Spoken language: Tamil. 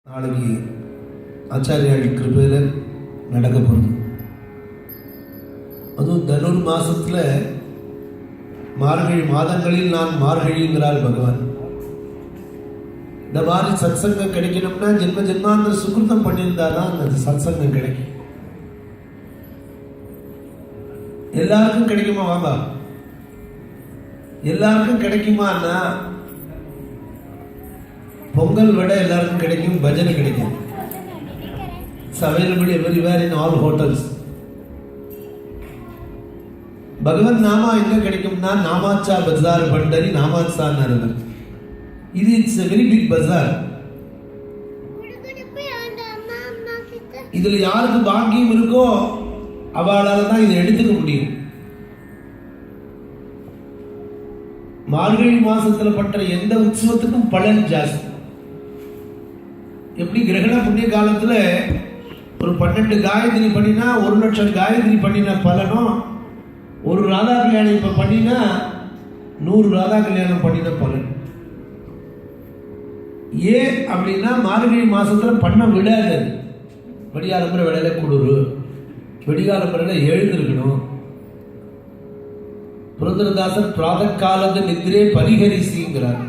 நாளைக்கு ஆச்சாரியாள் கிருபையில் நடக்க போகுது. அதுவும் தனுர் மாசத்துல மார்கழி மாதங்களில் நான் மார்கழிங்கிறார் பகவான். இந்த மாதிரி சத்சங்கம் கிடைக்கணும்னா ஜென்ம ஜென்மாந்திர சுகிருதம் பண்ணியிருந்தாதான் அந்த சத்சங்கம் கிடைக்கும். எல்லாருக்கும் கிடைக்குமா? வாங்க, எல்லாருக்கும் கிடைக்குமான்னா பொங்கல் விட எல்லாருக்கும் கிடைக்கும், பஜனை கிடைக்கும். It's available everywhere in all hotels. பகவன் நாமா எங்க கிடைக்கும்னா நாமாச்சா பஜார் பண்டரி நாமாச்சா நரவர். இது it's a very big bazaar. இதுல யாருக்கு பாக்கியம் இருக்கோ அவளால தான் இதை எடுத்துக்க முடியும். மார்கழி மாசத்துல பண்ற எந்த உற்சவத்துக்கும் பலன் ஜாஸ்தி. எப்படி கிரகண புண்ணிய காலத்துல ஒரு 12 காயத்ரி பண்ணினா 1 லட்சம் காயத்ரி பண்ணின பலனும், ஒரு ராதா கல்யாணம் இப்ப பண்ணினா 100 ராதா கல்யாணம் பண்ணின பலன். ஏன் அப்படின்னா மார்கழி மாசத்துல பண்ண விடாது. வெடிகாலம்புற வேலையில குளிர், வெடிகாலம்புறையில எழுந்திருக்கணும். புரந்தரதாசர் பிராத காலத்து நித்திரே பரிகரிசிங்கிறார்.